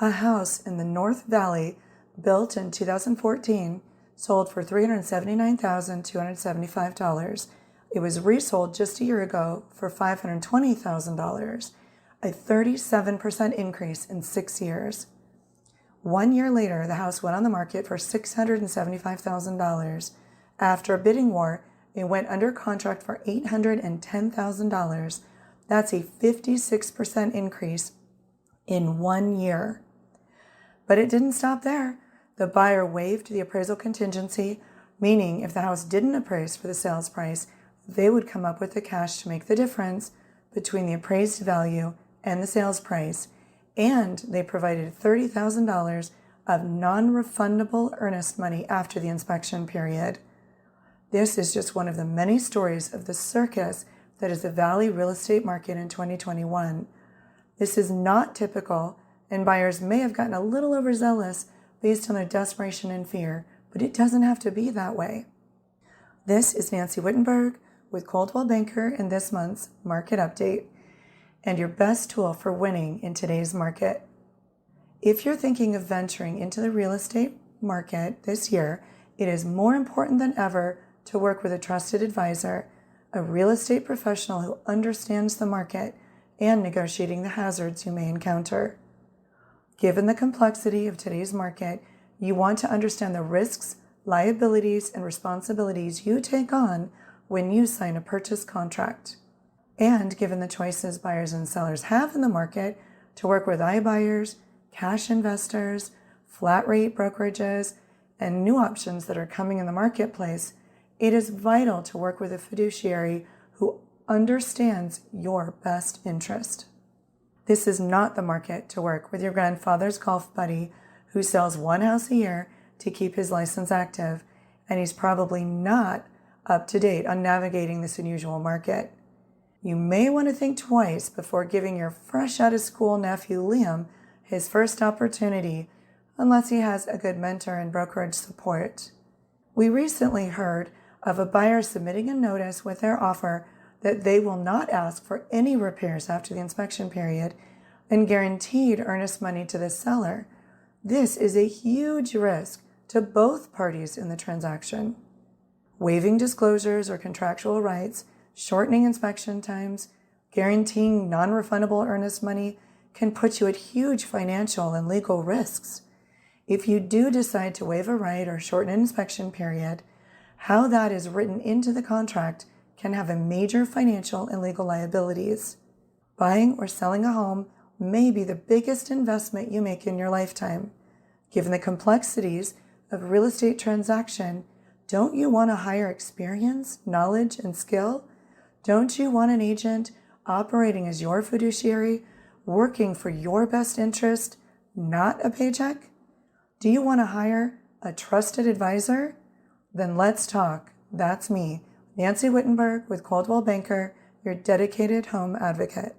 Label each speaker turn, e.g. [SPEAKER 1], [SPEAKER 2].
[SPEAKER 1] A house in the North Valley, built in 2014, sold for $379,275. It was resold just a year ago for $520,000, a 37% increase in 6 years. 1 year later, the house went on the market for $675,000. After a bidding war, it went under contract for $810,000. That's a 56% increase in 1 year. But it didn't stop there. The buyer waived the appraisal contingency, meaning if the house didn't appraise for the sales price, they would come up with the cash to make the difference between the appraised value and the sales price, and they provided $30,000 of non-refundable earnest money after the inspection period. This is just one of the many stories of the circus that is the Valley real estate market in 2021. This is not typical, and buyers may have gotten a little overzealous based on their desperation and fear, but it doesn't have to be that way. This is Nancy Wittenberg with Coldwell Banker in this month's Market Update, and your best tool for winning in today's market. If you're thinking of venturing into the real estate market this year, it is more important than ever to work with a trusted advisor, a real estate professional who understands the market and negotiating the hazards you may encounter. Given the complexity of today's market, you want to understand the risks, liabilities, and responsibilities you take on when you sign a purchase contract. And given the choices buyers and sellers have in the market to work with iBuyers, cash investors, flat rate brokerages, and new options that are coming in the marketplace, it is vital to work with a fiduciary who understands your best interest. This is not the market to work with your grandfather's golf buddy who sells one house a year to keep his license active, and he's probably not up to date on navigating this unusual market. You may want to think twice before giving your fresh out of school nephew Liam his first opportunity, unless he has a good mentor and brokerage support. We recently heard of a buyer submitting a notice with their offer that they will not ask for any repairs after the inspection period and guaranteed earnest money to the seller. This is a huge risk to both parties in the transaction. Waiving disclosures or contractual rights, shortening inspection times, guaranteeing non-refundable earnest money can put you at huge financial and legal risks. If you do decide to waive a right or shorten an inspection period, how that is written into the contract can have a major financial and legal liabilities. Buying or selling a home may be the biggest investment you make in your lifetime. Given the complexities of real estate transaction, don't you want to hire experience, knowledge, and skill? Don't you want an agent operating as your fiduciary, working for your best interest, not a paycheck? Do you want to hire a trusted advisor? Then let's talk. That's me, Nancy Wittenberg with Coldwell Banker, your dedicated home advocate.